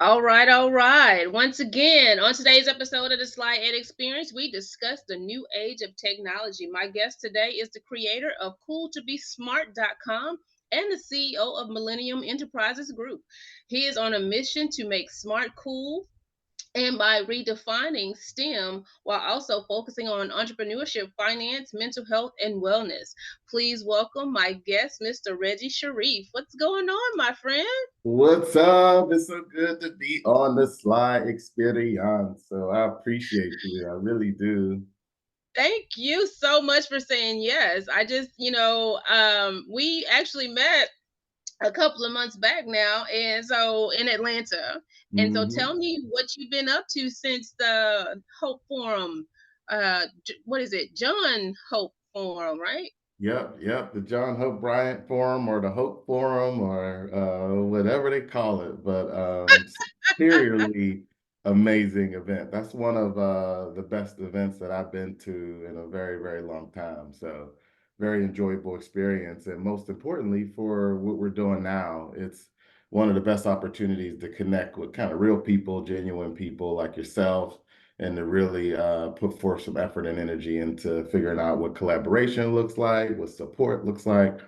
All right, all right. Once again, on today's episode of the Slide Ed Experience, we discuss the new age of technology. My guest today is the creator of cooltobesmart.com and the CEO of Millennium Enterprises Group. He is on a mission to make smart cool and by redefining STEM while also focusing on entrepreneurship, finance, mental health, and wellness. Please welcome my guest, Mr. Reggie Shareef. What's going on, my friend? What's up? It's so good to be on the Sly Experience. So I appreciate you. I really do. Thank you so much for saying yes. I just, we actually met a couple of months back now, and so in Atlanta. And so hmm tell me what you've been up to since the Hope Forum. What is it? John Hope Forum, right? Yep. The John Hope Bryant Forum or the Hope Forum or whatever they call it. But superiorly amazing event. That's one of the best events that I've been to in a very, very long time. So very enjoyable experience. And most importantly, for what we're doing now, it's one of the best opportunities to connect with kind of real people, genuine people like yourself and to really put forth some effort and energy into figuring out what collaboration looks like, what support looks like,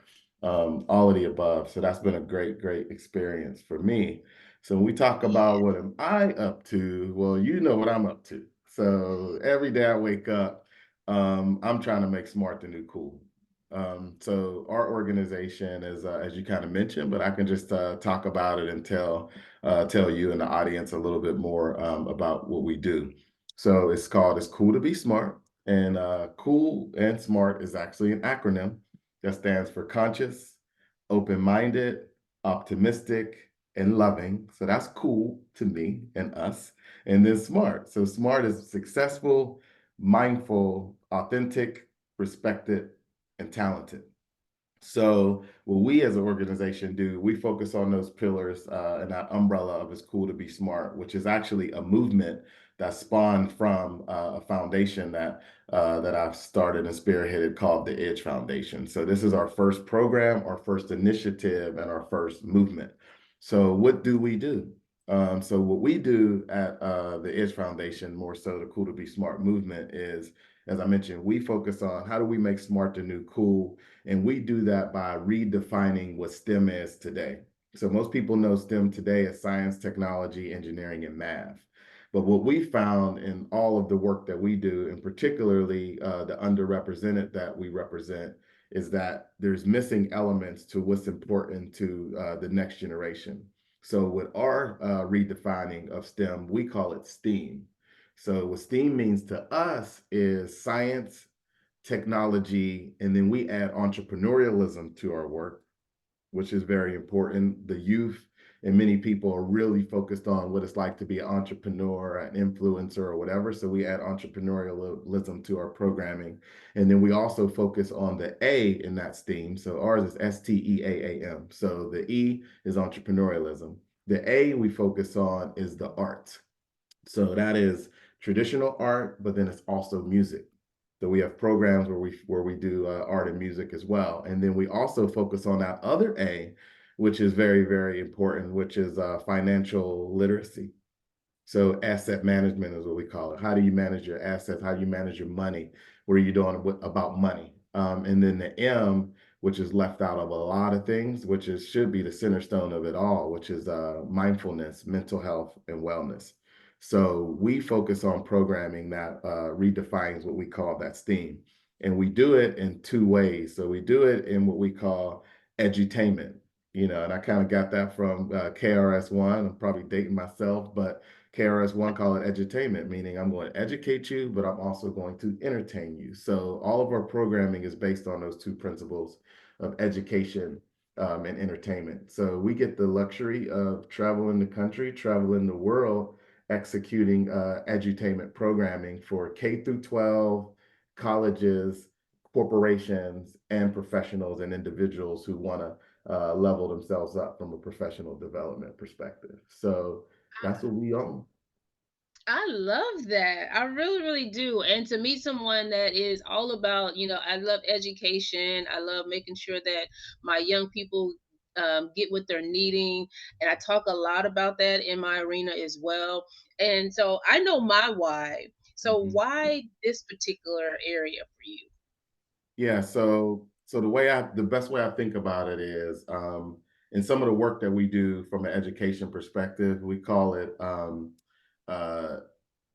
all of the above. So that's been a great, great experience for me. So when we talk Yeah. about what am I up to, well, you know what I'm up to. So every day I wake up, I'm trying to make smart the new cool. So our organization is, as you kind of mentioned, but I can just talk about it and tell you and the audience a little bit more about what we do. So it's called It's Cool to Be Smart. And cool and smart is actually an acronym that stands for conscious, open minded, optimistic, and loving. So that's cool to me and us. And then smart. So smart is successful, mindful, authentic, respected, and talented. So what we as an organization do, we focus on those pillars and that umbrella of It's Cool to Be Smart, which is actually a movement that spawned from a foundation that I've started and spearheaded called the Edge Foundation. So this is our first program, our first initiative, and our first movement. So what do we do? So what we do at the Edge Foundation, more so the Cool to Be Smart movement, is, as I mentioned, we focus on how do we make smart the new cool, and we do that by redefining what STEM is today. So most people know STEM today as science, technology, engineering, and math. But what we found in all of the work that we do, and particularly the underrepresented that we represent, is that there's missing elements to what's important to the next generation. So with our redefining of STEM, we call it STEAM. So what STEAM means to us is science, technology, and then we add entrepreneurialism to our work, which is very important. The youth and many people are really focused on what it's like to be an entrepreneur, an influencer, or whatever. So we add entrepreneurialism to our programming. And then we also focus on the A in that STEAM. So ours is STEAAM. So the E is entrepreneurialism. The A we focus on is the arts. So that is traditional art, but then it's also music. So we have programs where we do art and music as well, and then we also focus on that other A, which is very very important, which is financial literacy. So asset management is what we call it. How do you manage your assets? How do you manage your money? What are you doing about money? And then the M, which is left out of a lot of things, which is should be the center stone of it all, which is mindfulness, mental health, and wellness. So we focus on programming that redefines what we call that STEAM. And we do it in two ways. So we do it in what we call edutainment, and I kind of got that from KRS-One. I'm probably dating myself, but KRS-One call it edutainment, meaning I'm going to educate you, but I'm also going to entertain you. So all of our programming is based on those two principles of education and entertainment. So we get the luxury of traveling the country, traveling the world, executing edutainment programming for K through 12, colleges, corporations, and professionals and individuals who want to level themselves up from a professional development perspective. So that's what we own. I love that. I really, really do. And to meet someone that is all about, I love education. I love making sure that my young people get what they're needing. And I talk a lot about that in my arena as well. And so I know my why. So Mhm. why this particular area for you? Yeah, so the best way I think about it is in some of the work that we do from an education perspective, we call it uh,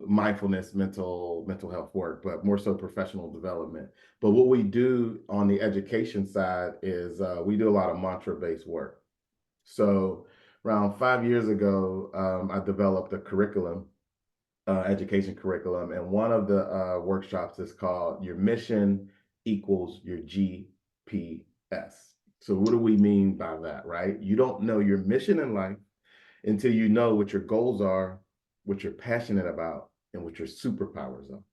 mindfulness mental health work, but more so professional development. But what we do on the education side is we do a lot of mantra based work. So around 5 years ago, I developed a curriculum, education curriculum, and one of the workshops is called "Your Mission Equals Your GPS." So what do we mean by that, right? You don't know your mission in life until you know what your goals are, what you're passionate about, and what your superpowers are.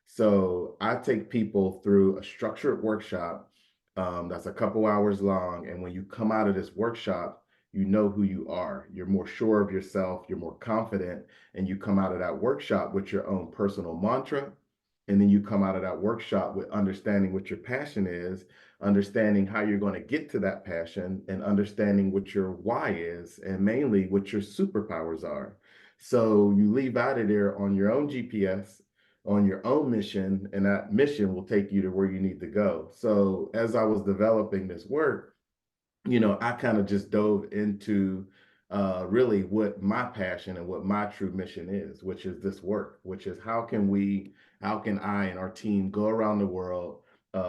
So I take people through a structured workshop that's a couple hours long. And when you come out of this workshop, you know who you are. You're more sure of yourself, you're more confident, and you come out of that workshop with your own personal mantra. And then you come out of that workshop with understanding what your passion is, understanding how you're going to get to that passion, and understanding what your why is, and mainly what your superpowers are. So you leave out of there on your own GPS, on your own mission, and that mission will take you to where you need to go. So as I was developing this work, I kind of just dove into really what my passion and what my true mission is, which is this work, which is how can I and our team go around the world,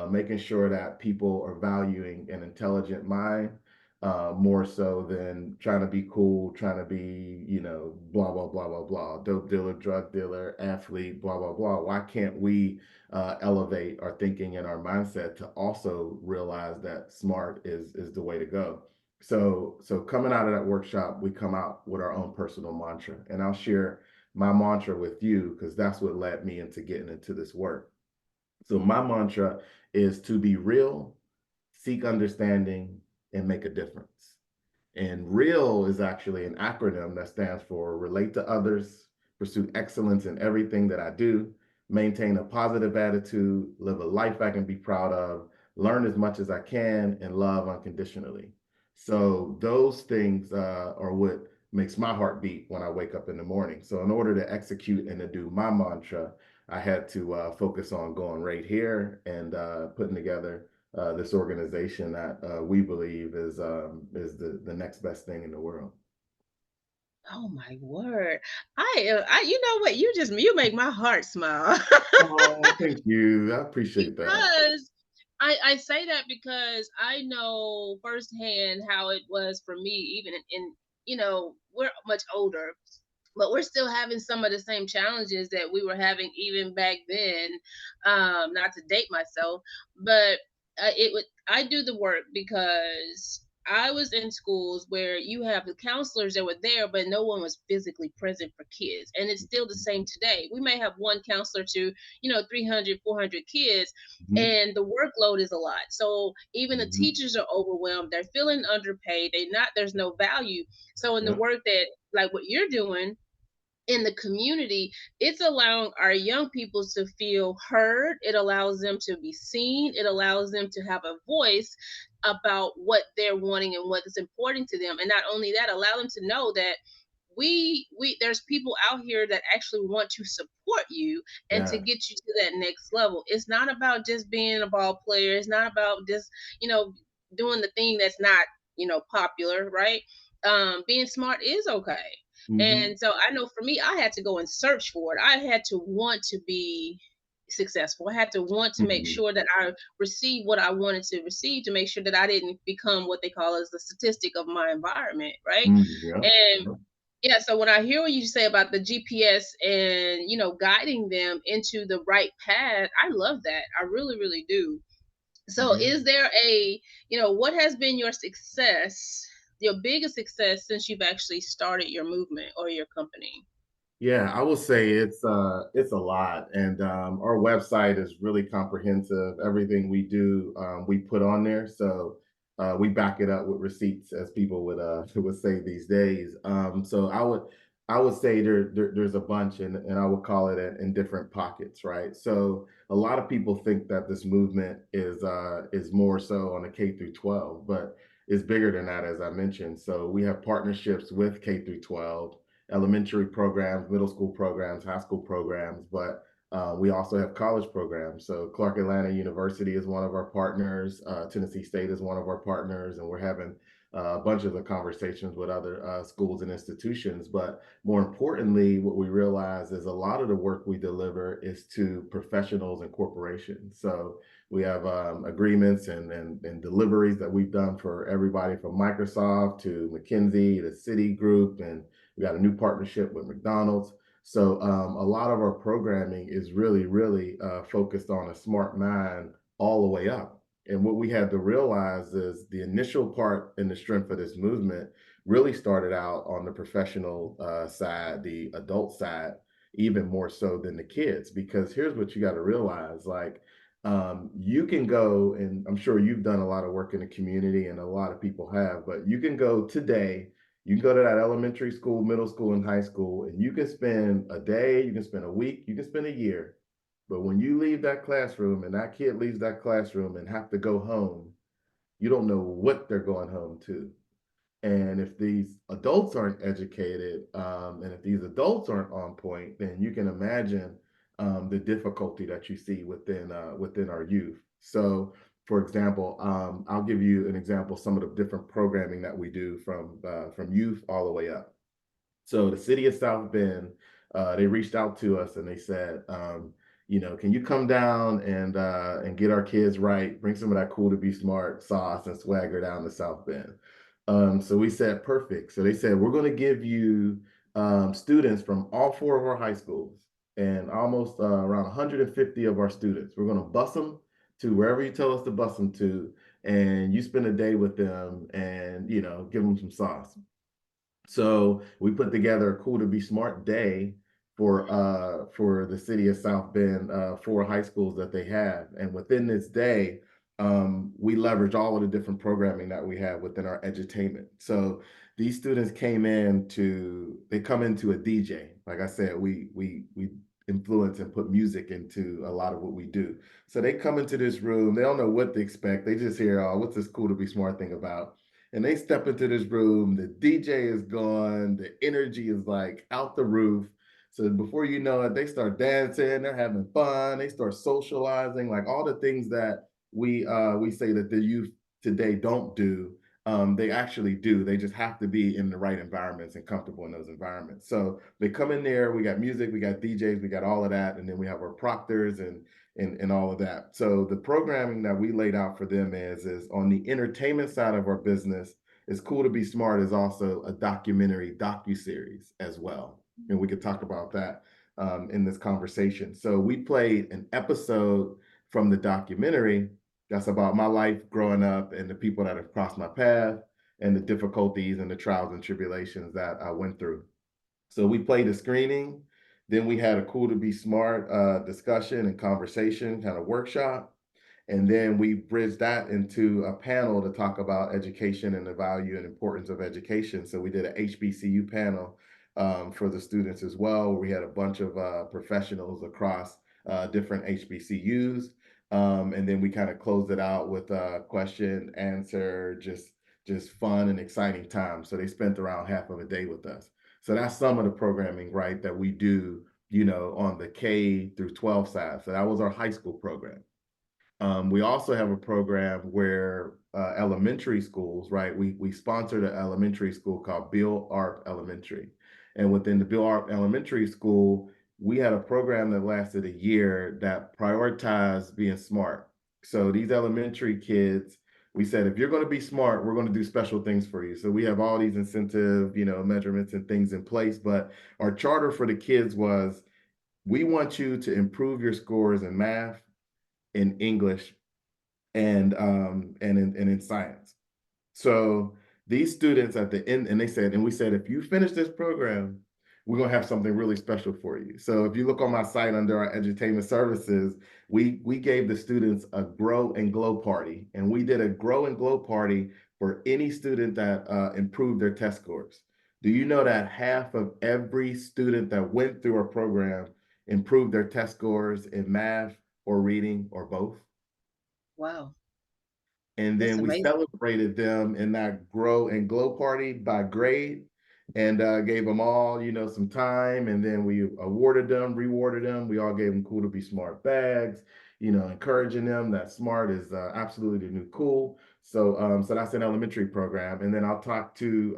making sure that people are valuing an intelligent mind, more so than trying to be cool, trying to be, blah, blah, blah, blah, blah, dope dealer, drug dealer, athlete, blah, blah, blah. Why can't we elevate our thinking and our mindset to also realize that smart is the way to go. So coming out of that workshop, we come out with our own personal mantra, and I'll share my mantra with you because that's what led me into getting into this work. So my mantra is to be real, seek understanding, and make a difference. And REAL is actually an acronym that stands for relate to others, pursue excellence in everything that I do, maintain a positive attitude, live a life I can be proud of, learn as much as I can, and love unconditionally. So those things are what makes my heart beat when I wake up in the morning. So in order to execute and to do my mantra, I had to focus on going right here and putting together this organization that we believe is the next best thing in the world. Oh my word. You know what? You make my heart smile. Oh, thank you. I appreciate that. Because I say that because I know firsthand how it was for me, even we're much older, but we're still having some of the same challenges that we were having even back then. Not to date myself, but I do the work because I was in schools where you have the counselors that were there, but no one was physically present for kids. And it's still the same today. We may have one counselor to 300, 400 kids, Mhm, and the workload is a lot. So even the mhm. teachers are overwhelmed. They're feeling underpaid. There's no value. So in the Yeah, work that like what you're doing, in the community, it's allowing our young people to feel heard. It allows them to be seen. It allows them to have a voice about what they're wanting and what is important to them. And not only that, allow them to know that we there's people out here that actually want to support you and to yeah. get you to that next level. It's not about just being a ball player. It's not about just you know doing the thing that's not popular, right? Being smart is okay. Mhm, And so I know for me, I had to go and search for it. I had to want to be successful. I had to want to make mhm, sure that I received what I wanted to receive to make sure that I didn't become what they call as the statistic of my environment, right? yeah, And yeah, yeah, so when I hear what you say about the GPS and guiding them into the right path, I love that. I really, really do. So yeah. is there what has been your success, your biggest success since you've actually started your movement or your company? Yeah, I will say it's a lot, and our website is really comprehensive. Everything we do, we put on there, so we back it up with receipts, as people would would say these days. So I would say there's a bunch, and I would call it in different pockets, right? So a lot of people think that this movement is more so on the K through 12, but is bigger than that, as I mentioned. So we have partnerships with K through 12, elementary programs, middle school programs, high school programs, but we also have college programs. So Clark Atlanta University is one of our partners. Tennessee State is one of our partners, and we're having a bunch of the conversations with other schools and institutions. But more importantly, what we realize is a lot of the work we deliver is to professionals and corporations. So we have agreements and deliveries that we've done for everybody from Microsoft to McKinsey to Citigroup, and we got a new partnership with McDonald's. So a lot of our programming is really focused on a smart mind all the way up. And what we had to realize is the initial part and the strength of this movement really started out on the professional side, the adult side, even more so than the kids. Because here's what you got to realize, like, you can go, and I'm sure you've done a lot of work in the community, and a lot of people have, but you can go today, you can go to that elementary school, middle school, and high school, and you can spend a day, you can spend a week, you can spend a year. But when you leave that classroom and that kid leaves that classroom and have to go home, you don't know what they're going home to. And if these adults aren't educated, and if these adults aren't on point, then you can imagine the difficulty that you see within our youth. So, for example, I'll give you an example. Some of the different programming that we do from youth all the way up. So the city of South Bend, they reached out to us and they said, can you come down and get our kids right, bring some of that cool to be smart sauce and swagger down to South Bend. So we said, perfect. So they said, we're going to give you students from all four of our high schools and almost around 150 of our students. We're going to bus them to wherever you tell us to bus them to, and you spend a day with them and, give them some sauce. So we put together a cool to be smart day for the city of South Bend, four high schools that they have. And within this day, we leverage all of the different programming that we have within our edutainment. So these students they come into a DJ. Like I said, we influence and put music into a lot of what we do. So they come into this room, they don't know what to expect. They just hear, oh, what's this cool to be smart thing about? And they step into this room, the DJ is gone, the energy is like out the roof. So before you know it, they start dancing, they're having fun, they start socializing, like all the things that we say that the youth today don't do, they actually do. They just have to be in the right environments and comfortable in those environments. So they come in there, we got music, we got DJs, we got all of that, and then we have our proctors and all of that. So the programming that we laid out for them is on the entertainment side of our business. It's Cool to Be Smart is also a documentary docu-series as well, and we could talk about that in this conversation. So we played an episode from the documentary that's about my life growing up and the people that have crossed my path and the difficulties and the trials and tribulations that I went through. So we played a screening. Then we had a Cool to Be Smart discussion and conversation kind of workshop. And then we bridged that into a panel to talk about education and the value and importance of education. So we did an HBCU panel for the students as well. We had a bunch of professionals across different HBCUs. And then we kind of closed it out with a question, answer, just fun and exciting time. So they spent around half of a day with us. So that's some of the programming, right, that we do, on the K through 12 side. So that was our high school program. We also have a program where elementary schools, right? We sponsored an elementary school called Bill Arp Elementary. And within the Bill Arp Elementary School, we had a program that lasted a year that prioritized being smart. So these elementary kids, we said, if you're going to be smart, we're going to do special things for you. So we have all these incentive, measurements and things in place. But our charter for the kids was, we want you to improve your scores in math, in English, and in science. So these students at the end, and we said, if you finish this program, we're gonna have something really special for you. So if you look on my site under our edutainment services, we gave the students a grow and glow party, and we did a grow and glow party for any student that improved their test scores. Do you know that half of every student that went through our program improved their test scores in math or reading or both? Wow. And That's then we amazing. celebrated them in that grow and glow party by grade, and gave them all, some time. And then we awarded them, rewarded them. We all gave them cool to be smart bags, encouraging them that smart is absolutely the new cool. So that's an elementary program. And then I'll talk to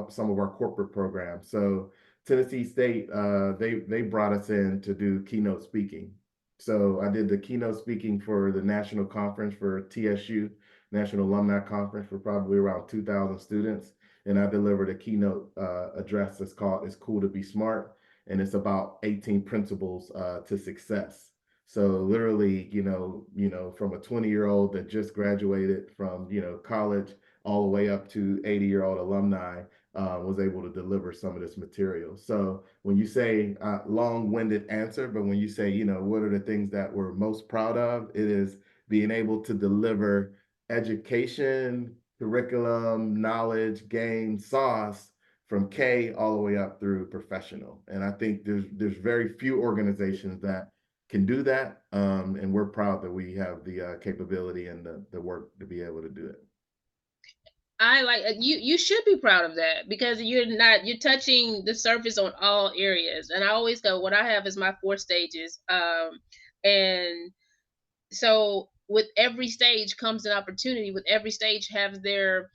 some of our corporate programs. So Tennessee State, they brought us in to do keynote speaking. So I did the keynote speaking for the national conference for TSU, National Alumni Conference, for probably around 2,000 students. And I delivered a keynote address that's called "It's Cool to Be Smart," and it's about 18 principles to success. So literally, from a 20-year-old that just graduated from, college, all the way up to 80-year-old alumni, was able to deliver some of this material. So when you say long-winded answer, but when you say, what are the things that we're most proud of, it is being able to deliver education, curriculum, knowledge, game, sauce from K all the way up through professional. And I think there's very few organizations that can do that. And we're proud that we have the capability and the work to be able to do it. I like you should be proud of that because you're touching the surface on all areas. And I always go, what I have is my 4 stages. And so with every stage comes an opportunity. With every stage has their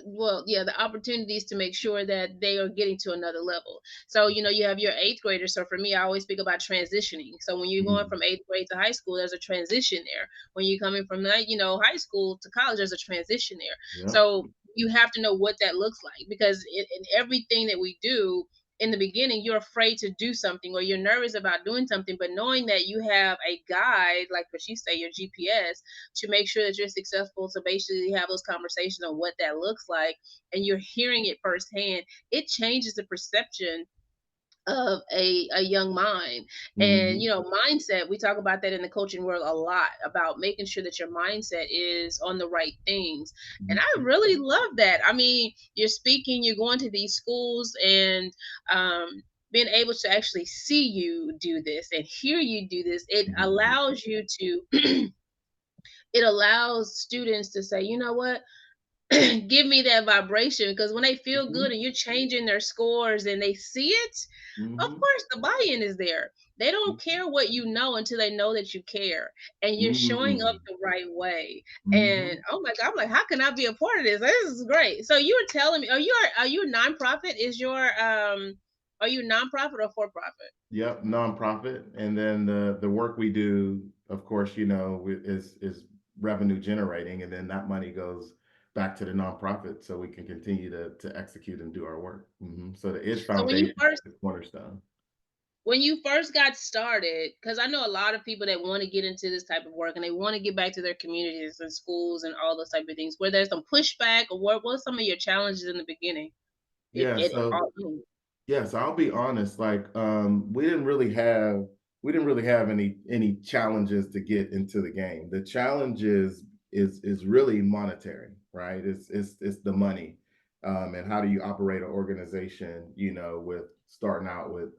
well, yeah, the opportunities to make sure that they are getting to another level. So, you have your eighth graders. So for me, I always speak about transitioning. So when you're going Mm, from eighth grade to high school, there's a transition there. When you're coming from high school to college, there's a transition there. yep. So you have to know what that looks like because in everything that we do, in the beginning, you're afraid to do something or you're nervous about doing something, but knowing that you have a guide, like what you say, your GPS, to make sure that you're successful, to basically have those conversations on what that looks like, and you're hearing it firsthand, it changes the perception of a young mind. And Hmm. mindset, we talk about that in the coaching world a lot, about making sure that your mindset is on the right things. And I really love that. I mean, you're speaking, you're going to these schools, and being able to actually see you do this and hear you do this, it Hmm. allows you to it allows students to say, you know what, give me that vibration, because when they feel good Hmm. and you're changing their scores and they see it, of Hmm. course the buy-in is there. They don't care what you know until they know that you care and you're showing up Hmm. the right way. And Hmm. oh my god, I'm like, how can I be a part of this? This is great. So you were telling me, are you a nonprofit? Are you nonprofit or for profit? Yep, nonprofit, and then the work we do, of course, is revenue generating, and then that money goes back to the nonprofit, so we can continue to execute and do our work. So the It So Foundation is the cornerstone. when you first got started, because I know a lot of people that want to get into this type of work and they want to get back to their communities and schools and all those type of things, where there's some pushback, or what were some of your challenges in the beginning? If Yeah, it so all Yes, I'll be honest, like, we didn't really have any challenges to get into the game. The challenge is really monetary, right? It's the money. And how do you operate an organization, with starting out with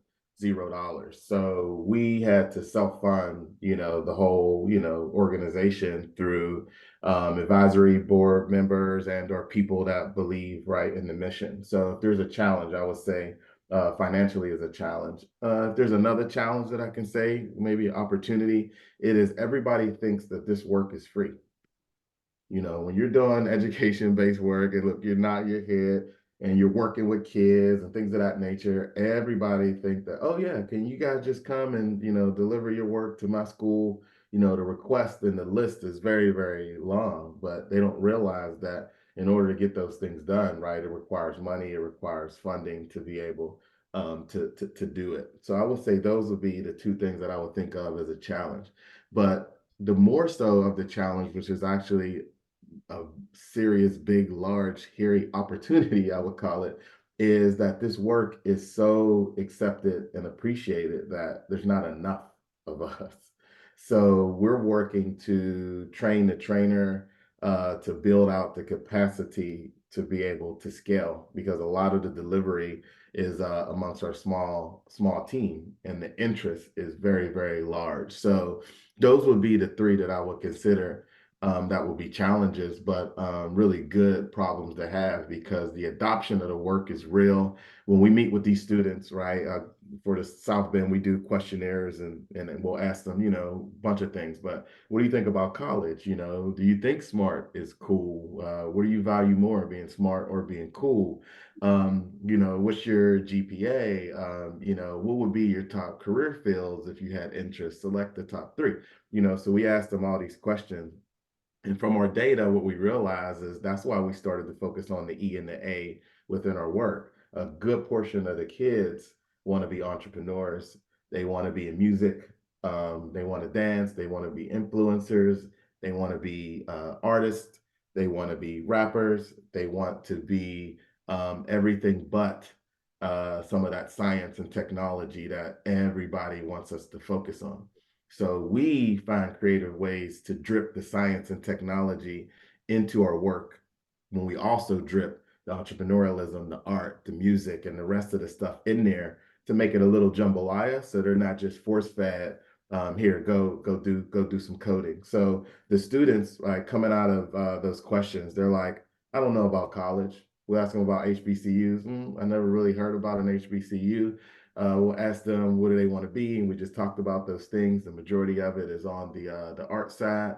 $0. So we had to self-fund, the whole, organization through advisory board members and or people that believe right in the mission. So if there's a challenge, I would say financially is a challenge. If there's another challenge that I can say, maybe opportunity, it is everybody thinks that this work is free. When you're doing education-based work and look, you're not your head and you're working with kids and things of that nature, everybody think that, oh yeah, can you guys just come and, deliver your work to my school? The request and the list is very, very long, but they don't realize that in order to get those things done, right, it requires money, it requires funding to be able to do it. So I would say those would be the two things that I would think of as a challenge. But the more so of the challenge, which is actually a serious, big, large, hairy opportunity, I would call it, is that this work is so accepted and appreciated that there's not enough of us. So we're working to train the trainer, to build out the capacity to be able to scale, because a lot of the delivery is amongst our small team, and the interest is very, very large. So those would be the three that I would consider that would be challenges, but really good problems to have because the adoption of the work is real. When we meet with these students, right, for the South Bend, we do questionnaires and we'll ask them, a bunch of things. But what do you think about college? Do you think smart is cool? What do you value more, being smart or being cool? What's your GPA? What would be your top career fields if you had interest? Select the top three. So we asked them all these questions. And from our data, what we realize is that's why we started to focus on the E and the A within our work. A good portion of the kids want to be entrepreneurs. They want to be in music. They want to dance. They want to be influencers. They want to be artists. They want to be rappers. They want to be everything but some of that science and technology that everybody wants us to focus on. So we find creative ways to drip the science and technology into our work when we also drip the entrepreneurialism, the art, the music, and the rest of the stuff in there to make it a little jambalaya so they're not just force fed. Here, go do some coding. So the students, like coming out of those questions, they're like, I don't know about college. We'll ask them about HBCUs. I never really heard about an HBCU. We'll ask them what do they want to be, and we just talked about those things. The majority of it is on the art side,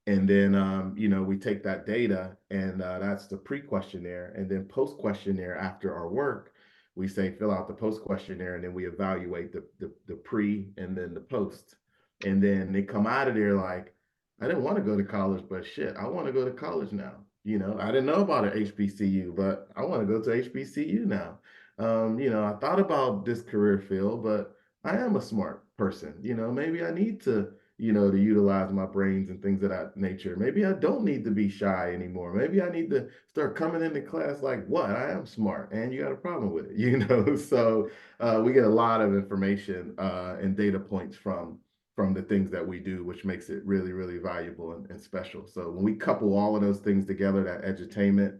and then we take that data, and that's the pre-questionnaire, and then post-questionnaire after our work. We say fill out the post-questionnaire, and then we evaluate the pre and then the post, and then they come out of there like, I didn't want to go to college, but shit, I want to go to college now. I didn't know about an HBCU, but I want to go to HBCU now. I thought about this career field, but I am a smart person. Maybe I need to utilize my brains and things of that nature. Maybe I don't need to be shy anymore. Maybe I need to start coming into class like, what? I am smart, and you got a problem with it. So we get a lot of information and data points from the things that we do, which makes it really, really valuable and special. So when we couple all of those things together, that edutainment,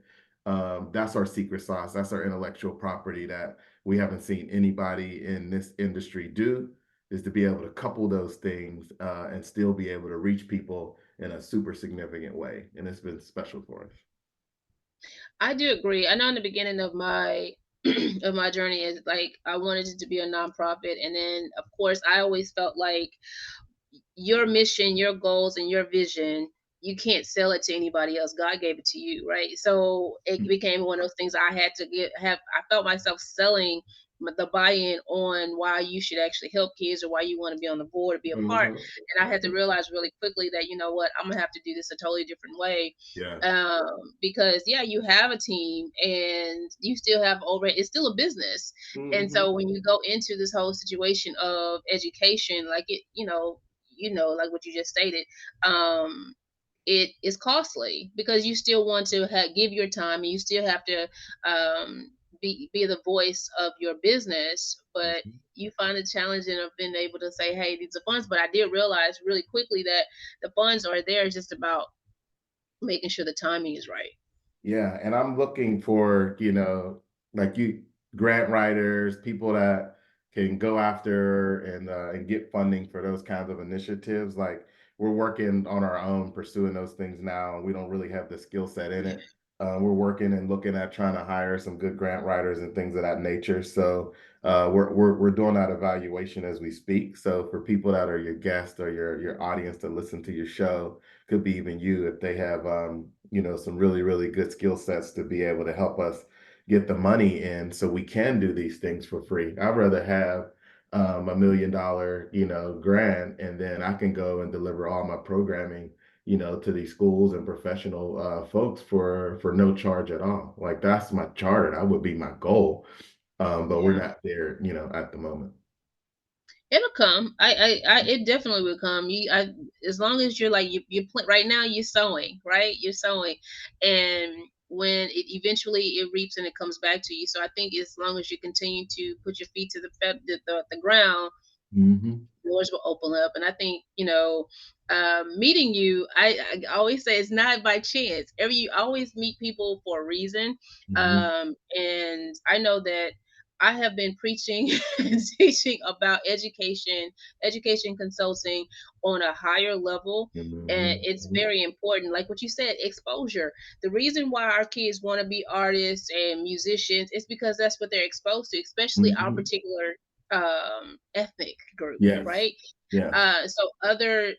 that's our secret sauce. That's our intellectual property that we haven't seen anybody in this industry do, is to be able to couple those things and still be able to reach people in a super significant way. And it's been special for us. I do agree. I know in the beginning of my of my journey is like I wanted it to be a nonprofit, and then of course I always felt like your mission, your goals, and your vision, you can't sell it to anybody else. God gave it to you, right? So it became one of those things I had to I felt myself selling the buy-in on why you should actually help kids or why you want to be on the board or be a part. Mhm. And I had to realize really quickly that, you know what, I'm gonna have to do this a totally different way. Yeah. Because yeah, you have a team and you still have over it's still a business. And Hmm. so when you go into this whole situation of education, like it, like what you just stated, um, it is costly because you still want to give your time and you still have to be the voice of your business, but you find it challenging of being able to say, hey, these are funds. But I did realize really quickly that the funds are there just about making sure the timing is right. Yeah, and I'm looking for, like you, grant writers, people that can go after and get funding for those kinds of initiatives. Like we're working on our own, pursuing those things now, and we don't really have the skill set in it. We're working and looking at trying to hire some good grant writers and things of that nature. So we're doing that evaluation as we speak. So for people that are your guests or your audience to listen to your show, could be even you if they have some really really good skill sets to be able to help us get the money in so we can do these things for free. I'd rather have $1 million grant, and then I can go and deliver all my programming to these schools and professional folks for no charge at all. Like that's my charter. That would be my goal. But we're Yeah. not there at the moment. It'll come. It definitely will come. As long as you're like right now, you're sowing, right? You're sowing, and when it eventually it reaps and it comes back to you. So I think as long as you continue to put your feet to the ground, Hmm. doors will open up. And I think meeting you, I always say it's not by chance. You always meet people for a reason, Hmm. and I know that. I have been preaching and teaching about education consulting on a higher level. And Mhm, it's mhm, very important. Like what you said, exposure. The reason why our kids want to be artists and musicians is because that's what they're exposed to, especially our mhm. particular ethnic group, Yes, right? yes. So other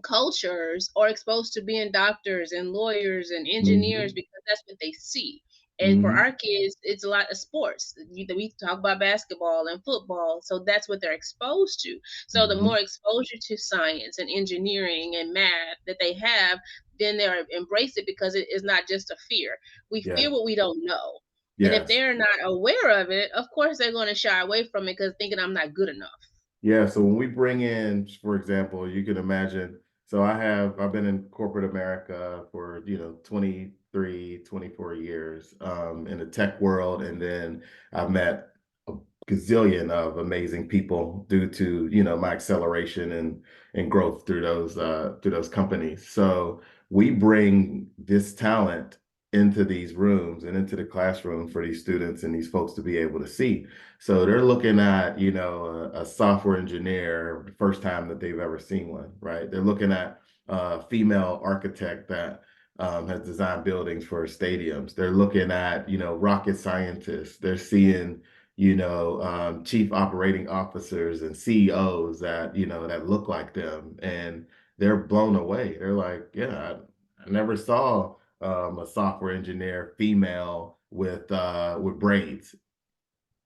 cultures are exposed to being doctors and lawyers and engineers Mhm, because that's what they see. And for mhm. our kids, it's a lot of sports. We talk about basketball and football, so that's what they're exposed to. So the Mhm. more exposure to science and engineering and math that they have, then they're embrace it because it is not just a fear. We Yeah. fear what we don't know. And if Yes. they're not aware of it, of course they're going to shy away from it because thinking I'm not good enough. Yeah, so when we bring in, for example, you can imagine, so I've been in corporate America for, 23, 24 years, in the tech world, and then I've met a gazillion of amazing people due to, my acceleration and growth through those companies. So we bring this talent into these rooms and into the classroom for these students and these folks to be able to see. So they're looking at, a software engineer the first time that they've ever seen one, right? They're looking at a female architect that has designed buildings for stadiums. They're looking at, rocket scientists. They're seeing, chief operating officers and CEOs that, that look like them. And they're blown away. They're like, yeah, I never saw a software engineer female with braids.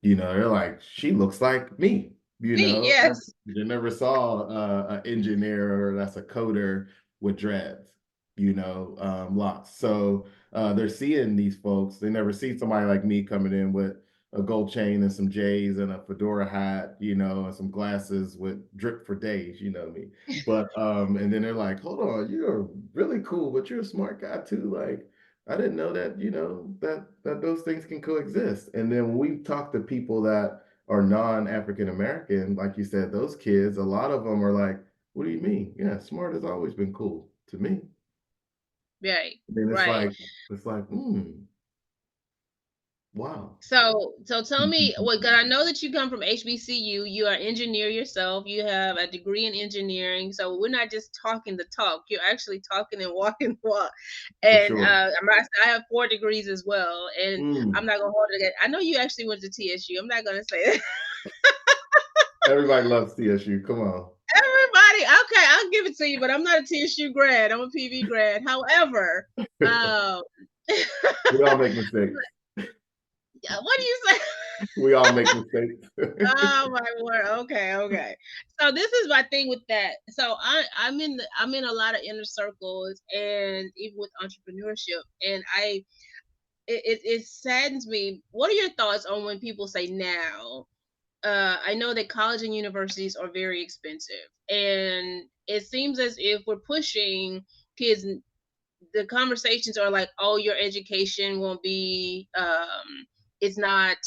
They're like, she looks like me. Me, yes. You never saw an engineer that's a coder with dreads, lots. So they're seeing these folks. They never see somebody like me coming in with a gold chain and some J's and a fedora hat, and some glasses with drip for days, me. But and then they're like, hold on, you're really cool, but you're a smart guy too. Like, I didn't know that, that those things can coexist. And then when we talk to people that are non-African American, like you said, those kids, a lot of them are like, what do you mean? Yeah, smart has always been cool to me. Right. And then Right. it's like, wow. So tell me, what? Cause I know that you come from HBCU. You are an engineer yourself. You have a degree in engineering. So we're not just talking the talk. You're actually talking and walking the walk. For And sure. I have 4 degrees as well. And I'm Mm. not gonna hold it again. I know you actually went to TSU. I'm not gonna say that. Everybody loves TSU. Come on. Everybody, okay, I'll give it to you, but I'm not a TSU grad. I'm a PV grad. However, um, We all make mistakes. what do you say? We all make mistakes. Oh my word. Okay, okay. So this is my thing with that. So I'm in a lot of inner circles and even with entrepreneurship, and it saddens me. What are your thoughts on when people say now? I know that college and universities are very expensive, and it seems as if we're pushing kids. The conversations are like, oh, your education won't be it's not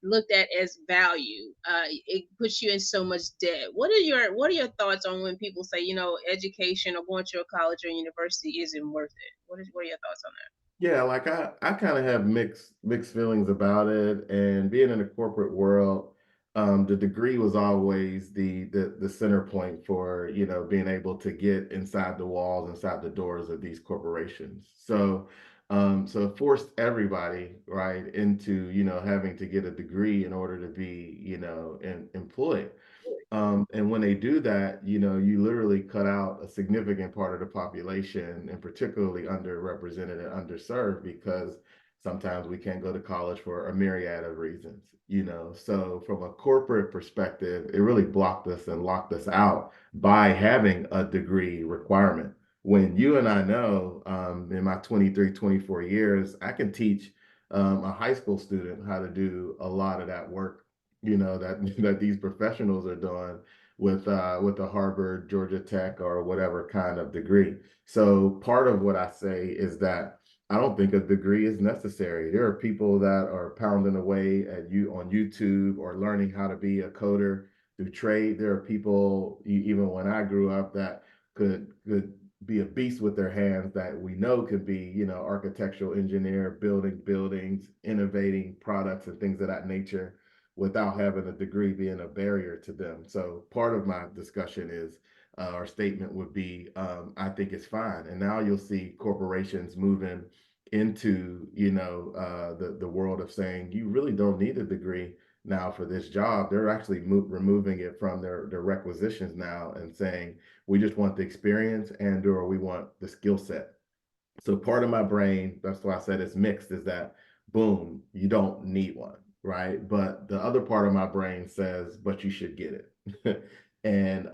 looked at as value. It puts you in so much debt. What are your thoughts on when people say, education or going to a college or university isn't worth it? What are your thoughts on that? Yeah, like I kind of have mixed feelings about it. And being in the corporate world, the degree was always the center point for, being able to get inside the walls, inside the doors of these corporations. So it forced everybody right into, having to get a degree in order to be, employed. And when they do that, you literally cut out a significant part of the population, and particularly underrepresented and underserved, because sometimes we can't go to college for a myriad of reasons, So from a corporate perspective, it really blocked us and locked us out by having a degree requirement. When you and I know, in my 23, 24 years, I can teach a high school student how to do a lot of that work that that these professionals are doing with a Harvard, Georgia Tech, or whatever kind of degree. So part of what I say is that I don't think a degree is necessary. There are people that are pounding away at you on YouTube or learning how to be a coder through trade. There are people even when I grew up that could be a beast with their hands that we know can be, architectural engineer, building buildings, innovating products and things of that nature without having a degree being a barrier to them. So part of my discussion is, our statement would be, I think it's fine. And now you'll see corporations moving into, the world of saying you really don't need a degree now for this job. They're actually removing it from their requisitions now and saying we just want the experience and or we want the skill set. So part of my brain, that's why I said it's mixed, is that boom, you don't need one, right? But the other part of my brain says, but you should get it. And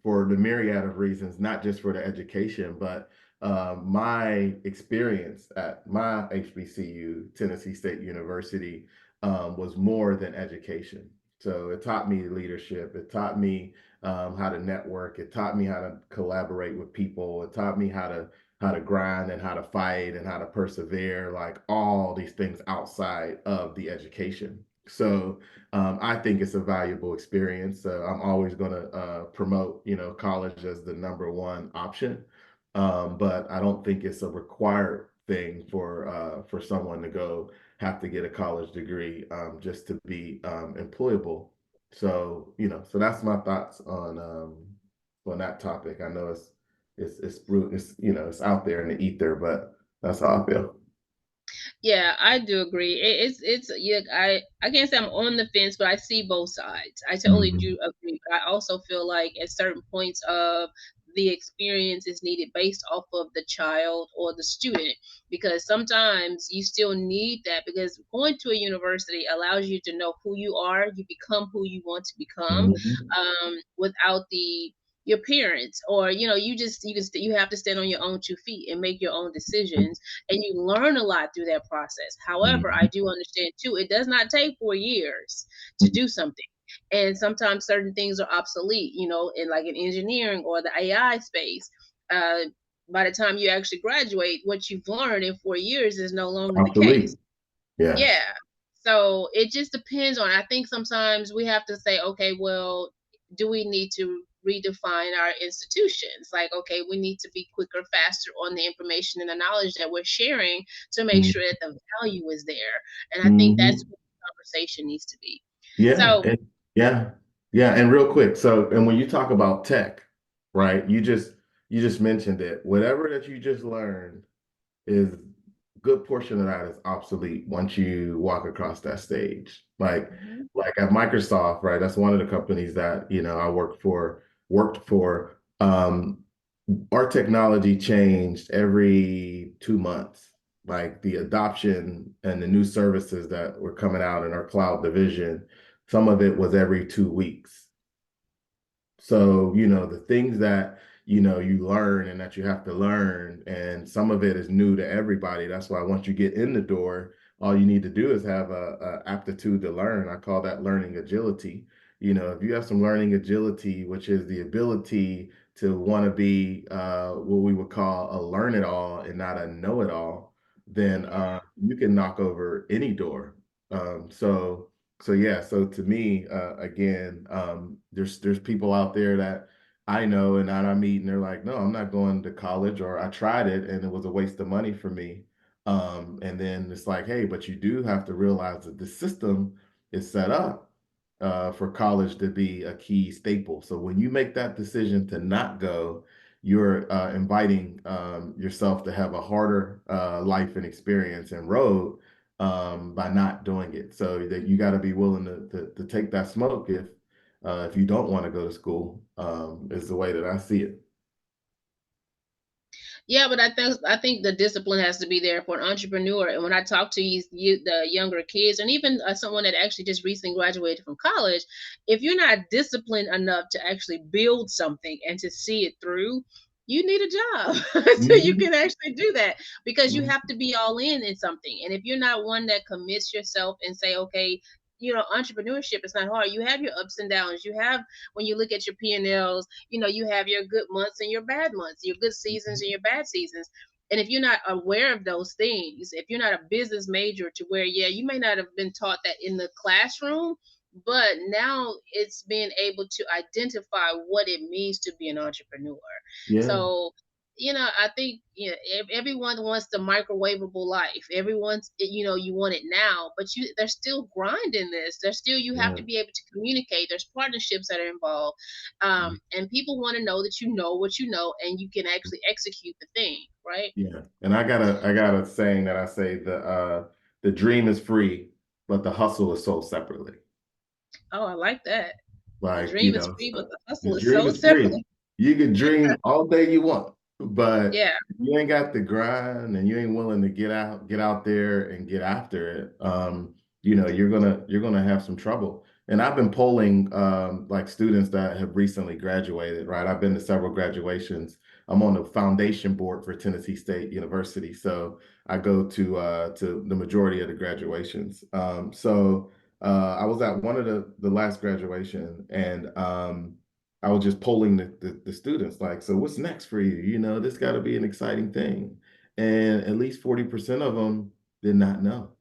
for the myriad of reasons, not just for the education, but my experience at my HBCU, Tennessee State University, was more than education. So it taught me leadership. It taught me how to network. It taught me how to collaborate with people. It taught me how to grind and how to fight and how to persevere, like all these things outside of the education. So I think it's a valuable experience. I'm always going to promote, college as the number one option, but I don't think it's a required thing for someone to go have to get a college degree just to be employable. So so that's my thoughts on that topic. I know it's out there in the ether, but that's how I feel. Yeah, I do agree. It's yeah, I can't say I'm on the fence, but I see both sides. I totally Mhm. do agree. But I also feel like at certain points of the experience is needed based off of the child or the student, because sometimes you still need that, because going to a university allows you to know who you are. You become who you want to become, Mhm. without the your parents, or you have to stand on your own 2 feet and make your own decisions, and you learn a lot through that process. However, I Mhm. do understand too, it does not take 4 years to do something. And sometimes certain things are obsolete, in like in engineering or the AI space. Uh, by the time you actually graduate, what you've learned in 4 years is no longer the case. Obsolete. Yes. Yeah. So it just depends on, I think sometimes we have to say, okay, well, do we need to redefine our institutions? Like, okay, we need to be quicker, faster on the information and the knowledge that we're sharing to make sure that the value is there. And I think that's Mm-hmm. what the conversation needs to be. Yeah, So, yeah, yeah. And real quick, so and when you talk about tech, right? You just mentioned it. Whatever that you just learned is good portion of that is obsolete once you walk across that stage. mhm, Like at Microsoft, right? That's one of the companies that I worked for. Our technology changed every 2 months. Like the adoption and the new services that were coming out in our cloud division, some of it was every 2 weeks. So, the things that, you learn and that you have to learn, and some of it is new to everybody. That's why once you get in the door, all you need to do is have a aptitude to learn. I call that learning agility. If you have some learning agility, which is the ability to want to be what we would call a learn it all and not a know it all, then yeah. you can knock over any door. So yeah, so to me, again, there's people out there that I know and that I meet, and they're like, no, I'm not going to college, or I tried it and it was a waste of money for me. And then it's like, hey, but you do have to realize that the system is set up for college to be a key staple. So when you make that decision to not go, you're inviting yourself to have a harder life and experience and road by not doing it. So that you got to be willing to take that smoke if you don't want to go to school, is the way that I see it. Yeah, but I think the discipline has to be there for an entrepreneur. And when I talk to the younger kids, and even someone that actually just recently graduated from college, if you're not disciplined enough to actually build something and to see it through, you need a job so you Mhm. can actually do that, because you Mhm. have to be all in something. And if you're not one that commits yourself and say, okay, entrepreneurship is not hard. You have your ups and downs. You have, when you look at your P&Ls, you have your good months and your bad months, your good seasons and your bad seasons. And if you're not aware of those things, if you're not a business major to where, yeah, you may not have been taught that in the classroom, but now it's being able to identify what it means to be an entrepreneur. Yeah. So I think everyone wants the microwavable life. Everyone's, you want it now, but there's still grind in this. There's still, you have to Yeah. be able to communicate. There's partnerships that are involved, Mhm. and people want to know that you know what you know, and you can actually execute the thing, right? Yeah. And I got a saying that I say the dream is free, but the hustle is sold separately. Oh, I like that. The Like, dream is free, but the the hustle is dream so is free. separately. You can dream all day you want, but Yeah. if you ain't got the grind and you ain't willing to get out there and get after it, you're gonna have some trouble. And I've been polling like students that have recently graduated, right? I've been to several graduations. I'm on the foundation board for Tennessee State University, so I go to the majority of the graduations. I was at one of the last graduation, and I was just polling the students, like, so what's next for you? This got to be an exciting thing. And at least 40% of them did not know.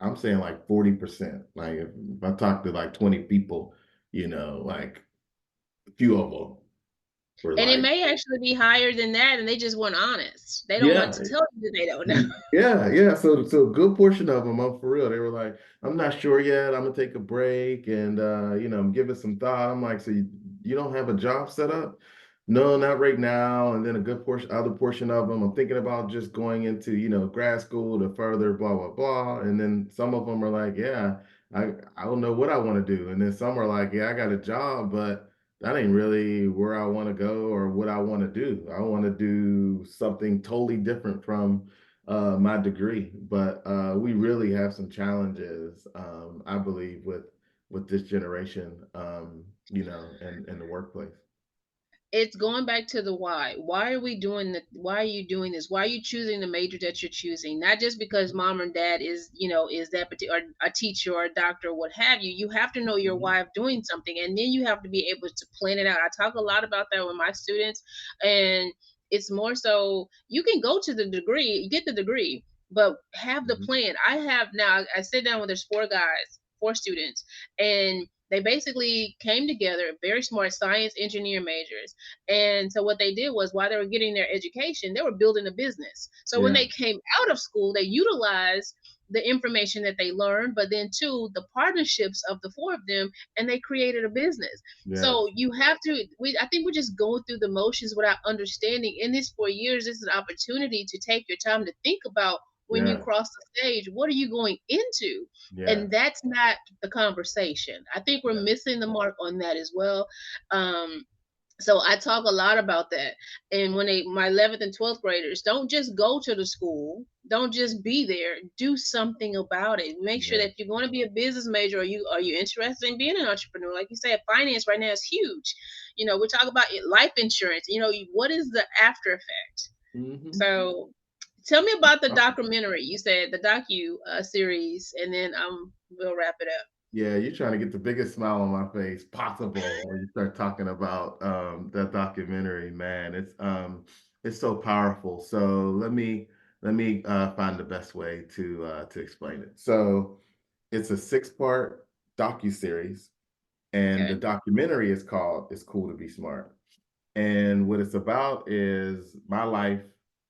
I'm saying like 40%. Like if I talk to like 20 people, like a few of them were And it like, may actually be higher than that, and they just weren't honest. They don't want yeah. to tell you that they don't know. Yeah, yeah. So a good portion of them, I'm for real. They were like, I'm not sure yet. I'm gonna take a break, and I'm giving some thought. I'm like, so you don't have a job set up? No, not right now. And then a good other portion of them, I'm thinking about just going into, grad school to further blah blah blah. And then some of them are like, yeah, I don't know what I want to do. And then some are like, yeah, I got a job, but that ain't really where I want to go or what I want to do. I want to do something totally different from my degree. But we really have some challenges, I believe, with this generation, in the workplace. It's going back to the why. Why are you doing this? Why are you choosing the major that you're choosing? Not just because mom and dad is that particular, or a teacher or a doctor or what have you. You have to know your Mhm. why of doing something, and then you have to be able to plan it out. I talk a lot about that with my students, and it's more so you can go to the degree, get the degree, but have the Mhm. plan. I sit down with there's four guys, four students, and they basically came together, very smart science engineer majors. And so what they did was, while they were getting their education, they were building a business. So when Yeah. they came out of school, they utilized the information that they learned, but then too the partnerships of the four of them, and they created a business. Yes. So you have to. I think we're just going through the motions without understanding. In these 4 years, this is an opportunity to take your time to think about, when you Yeah. cross the stage, what are you going into? And Yes. that's not the conversation. I think we're Yeah. missing the mark on that as well. Um, so I talk a lot about that. And when my 11th and 12th graders, don't just go to the school, don't just be there, do something about it. Make sure Yeah. that if you're going to be a business major, are you interested in being an entrepreneur? Like you said, finance right now is huge. We talk about life insurance. What is the after effect? Hmm. So tell me about the documentary. You said the docu series, and then we'll wrap it up. Yeah, you're trying to get the biggest smile on my face possible when you start talking about that documentary, man. It's so powerful. So let me find the best way to explain it. So it's a 6-part docu-series, and the Okay. documentary is called "It's Cool to Be Smart." And what it's about is my life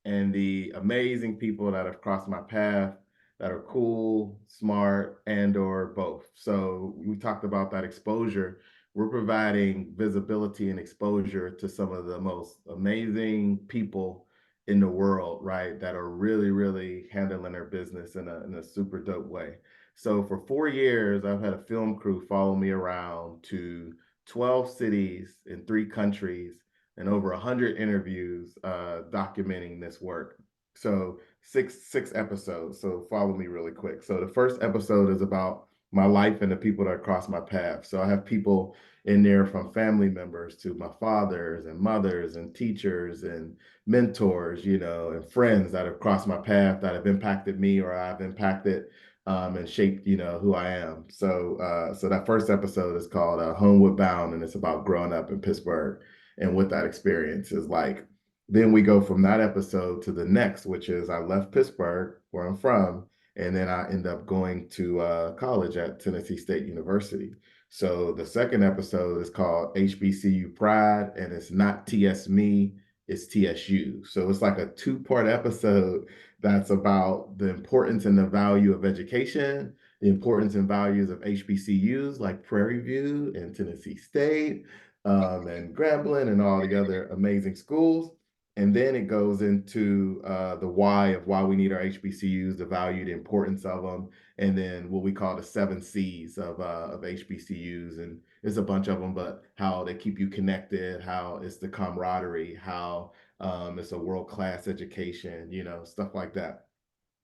and the amazing people that have crossed my path that are cool, smart, and or both. So we talked about that exposure. We're providing visibility and exposure to some of the most amazing people in the world, right? That are really, really handling their business in a super dope way. So for 4 years, I've had a film crew follow me around to 12 cities in 3 countries and over 100 interviews documenting this work. So six episodes. So follow me really quick. So the first episode is about my life and the people that cross my path. So I have people in there from family members to my fathers and mothers and teachers and mentors, and friends that have crossed my path that have impacted me or I've impacted and shaped, who I am. So that first episode is called Homeward Bound, and it's about growing up in Pittsburgh and what that experience is like. Then we go from that episode to the next, which is I left Pittsburgh, where I'm from, and then I end up going to college at Tennessee State University. So the second episode is called HBCU Pride, and it's not TS Me, is TSU. So it's like a two-part episode that's about the importance and the value of education, the importance and values of HBCUs like Prairie View and Tennessee State, and Grambling and all the other amazing schools. And then it goes into the why of why we need our HBCUs, the value, the importance of them, and then what we call the 7 C's of HBCUs. And it's a bunch of them, but how they keep you connected, how it's the camaraderie, how it's a world-class education, stuff like that.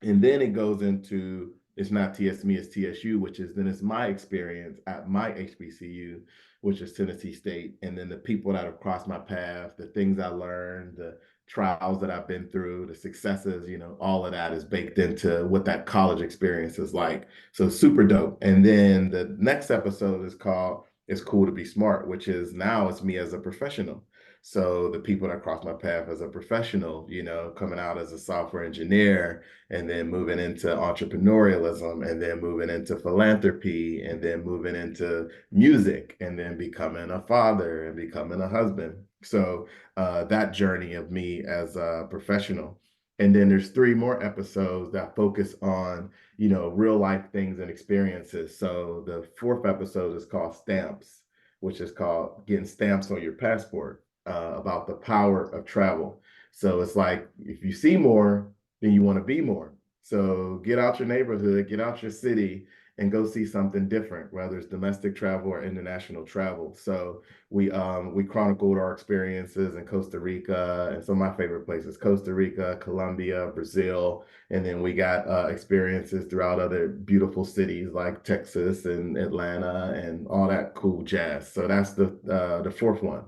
And then it goes into it's not TSME, it's TSU, which is then it's my experience at my HBCU, which is Tennessee State. And then the people that have crossed my path, the things I learned, the trials that I've been through, the successes, all of that is baked into what that college experience is like. So super dope. And then the next episode is called It's Cool to Be Smart, which is now it's me as a professional. So the people that cross my path as a professional, coming out as a software engineer, and then moving into entrepreneurialism, and then moving into philanthropy, and then moving into music, and then becoming a father and becoming a husband. So that journey of me as a professional. And then there's 3 more episodes that focus on, real life things and experiences. So the 4th episode is called Stamps, which is called Getting Stamps on Your Passport, about the power of travel. So it's like, if you see more, then you want to be more. So get out your neighborhood, get out your city, and go see something different, whether it's domestic travel or international travel. So we chronicled our experiences in Costa Rica and some of my favorite places: Costa Rica, Colombia, Brazil, and then we got experiences throughout other beautiful cities like Texas and Atlanta and all that cool jazz. So that's the 4th one.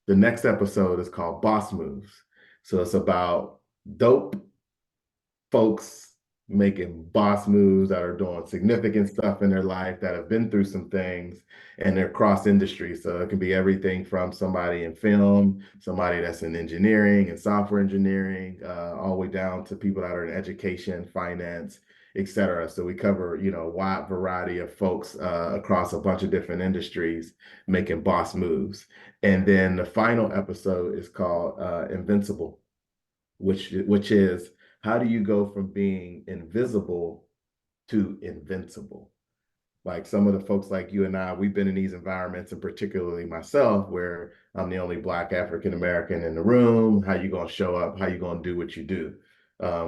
The next episode is called Boss Moves. So it's about dope folks making boss moves that are doing significant stuff in their life, that have been through some things, and they're cross industry. So it can be everything from somebody in film, somebody that's in engineering and software engineering, all the way down to people that are in education, finance, etc. So we cover, a wide variety of folks across a bunch of different industries making boss moves. And then the final episode is called Invincible, which is how do you go from being invisible to invincible? Like some of the folks like you and I, we've been in these environments, and particularly myself, where I'm the only Black African American in the room. How you gonna show up? How you gonna do what you do?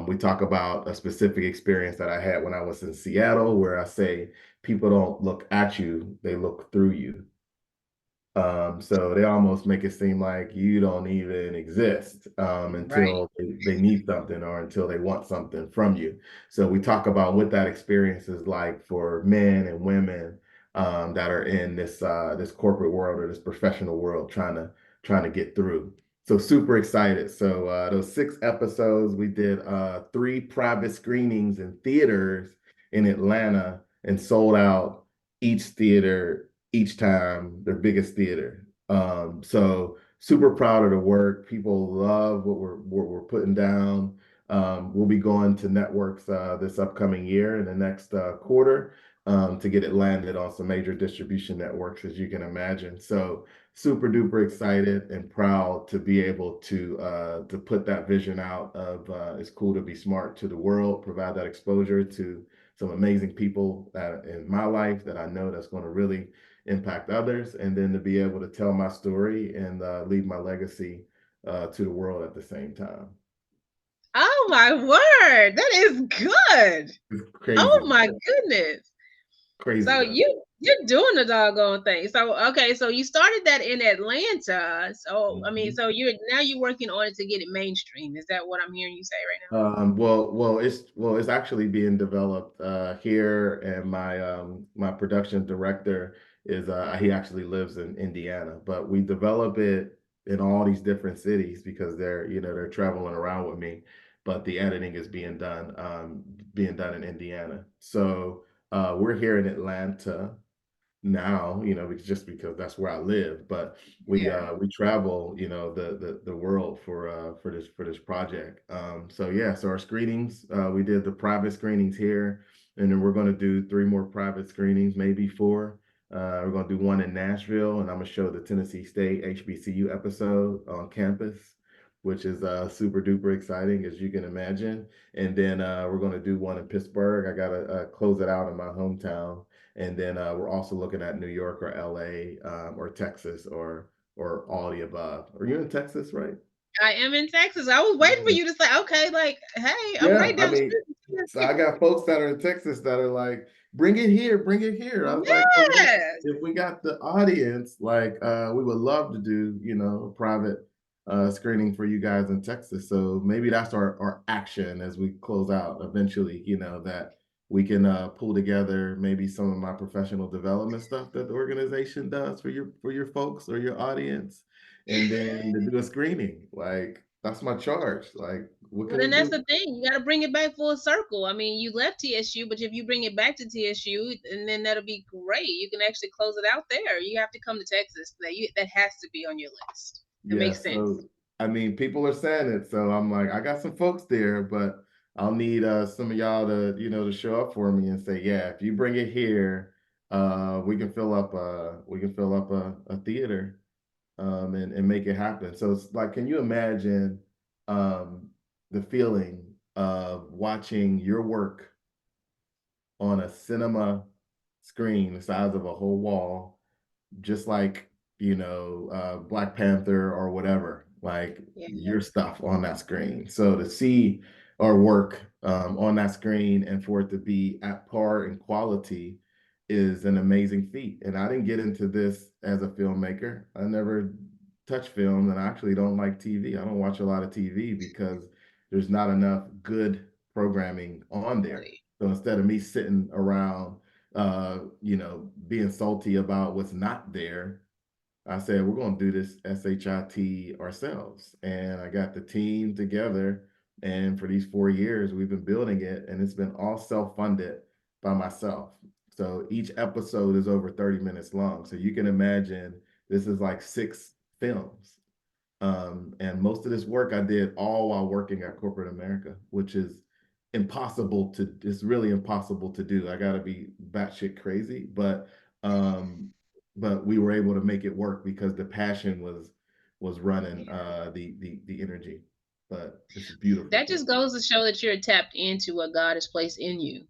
We talk about a specific experience that I had when I was in Seattle, where I say people don't look at you, they look through you. So they almost make it seem like you don't even exist Right. until they need something or until they want something from you. So we talk about what that experience is like for men and women that are in this corporate world or this professional world trying to get through. So super excited. So those 6 episodes, we did 3 private screenings in theaters in Atlanta and sold out each theater each time, their biggest theater. So super proud of the work. People love what we're putting down. We'll be going to networks this upcoming year in the next quarter to get it landed on some major distribution networks, as you can imagine. So super duper excited and proud to be able to put that vision out of it's cool to be smart to the world, provide that exposure to some amazing people that in my life that I know that's going to really impact others, and then to be able to tell my story and leave my legacy to the world at the same time. Oh my word, that is good. It's Oh crazy, my goodness. crazy So though. you're doing the doggone thing. So okay, so you started that in Atlanta. So I mean, Mhm. so you're working on it to get it mainstream. Is that what I'm hearing you say right now? Well, it's actually being developed here, and my production director is he actually lives in Indiana, but we develop it in all these different cities because they're traveling around with me, but the editing is being done in Indiana. So we're here in Atlanta now, just because that's where I live. But Yeah. we travel, the world for this project. So yeah, so our screenings, we did the private screenings here, and then we're going to do 3 more private screenings, maybe 4. We're going to do one in Nashville, and I'm going to show the Tennessee State HBCU episode on campus. which is super duper exciting, as you can imagine. And then we're going to do one in Pittsburgh. I got to close it out in my hometown. And then we're also looking at New York or LA, or Texas, or all the above. Are you in Texas, right? I am in Texas. I was waiting for you to say, okay, like, hey, I'm Yeah, right I down the mean, so I street. got folks that are in Texas that are like, bring it here, bring it here. I was like, well, Yes. if we got the audience, like, we would love to do, a private screening for you guys in Texas. So maybe that's our action as we close out eventually, that we can pull together maybe some of my professional development stuff that the organization does for your folks or your audience, and then to do a screening. Like, that's my charge. Like, what Well, can we then that's do? the thing. You got to bring it back full circle. I mean, you left TSU, but if you bring it back to TSU, and then that'll be great. You can actually close it out there. You have to come to Texas. That has to be on your list. It Yeah, makes sense. so I mean, people are saying it, so I'm like, I got some folks there, but I'll need some of y'all to, to show up for me and say, yeah, if you bring it here, we can fill up a theater, and make it happen. So it's like, can you imagine um the feeling of watching your work on a cinema screen the size of a whole wall, just like, Black Panther or whatever, like Yeah. your stuff on that screen. So to see our work on that screen and for it to be at par in quality is an amazing feat. And I didn't get into this as a filmmaker. I never touched film, and I actually don't like TV. I don't watch a lot of TV because there's not enough good programming on there. Really. So instead of me sitting around being salty about what's not there, I said, we're going to do this SHIT ourselves. And I got the team together. And for these 4 years, we've been building it, and it's been all self-funded by myself. So each episode is over 30 minutes long. So you can imagine this is like 6 films. And most of this work I did all while working at corporate America, which is it's really impossible to do. I gotta be batshit crazy, but we were able to make it work because the passion was running the energy. But it's a beautiful That thing. just goes to show that you're tapped into what God has placed in you. Yeah.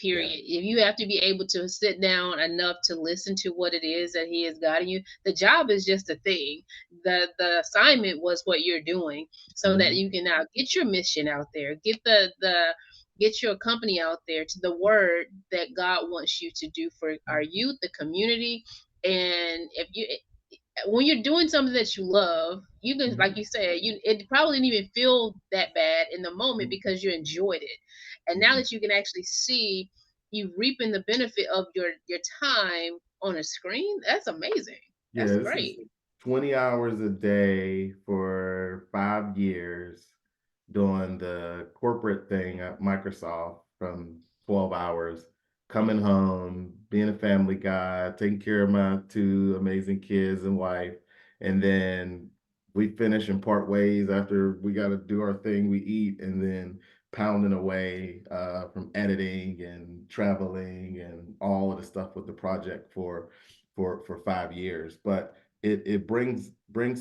Period. If you have to be able to sit down enough to listen to what it is that He is guiding you, the job is just a thing. The assignment was what you're doing, so that Mhm. you can now get your mission out there, get your company out there to the word that God wants you to do for our youth, the community, and if you when you're doing something that you love, you can, like Mhm. you said, it probably didn't even feel that bad in the moment Mhm. because you enjoyed it. And now Mhm. that you can actually see you reaping the benefit of your time on a screen, that's amazing. Yeah, That's this is great. 20 hours a day for 5 years, doing the corporate thing at Microsoft from 12 hours, coming home, being a family guy, taking care of my 2 amazing kids and wife. And then we finish and part ways after we got to do our thing, we eat, and then pounding away from editing and traveling and all of the stuff with the project for 5 years. But it brings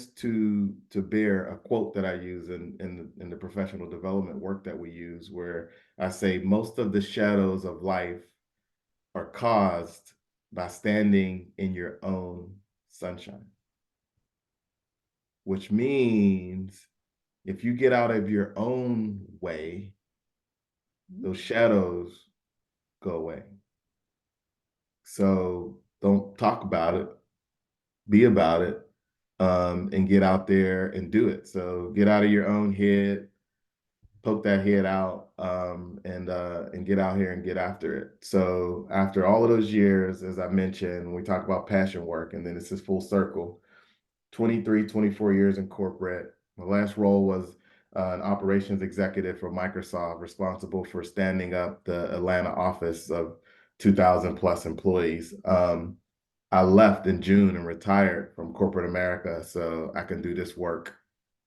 to bear a quote that I use in the professional development work that we use, where I say most of the shadows of life are caused by standing in your own sunshine, which means if you get out of your own way, those shadows go away. So don't talk about it, be about it, and get out there and do it. So get out of your own head, poke that head out, and get out here and get after it. So after all of those years, as I mentioned, we talk about passion work, and then it's this full circle. 23, 24 years in corporate. My last role was an operations executive for Microsoft, responsible for standing up the Atlanta office of 2,000 plus employees. I left in June and retired from corporate America so I can do this work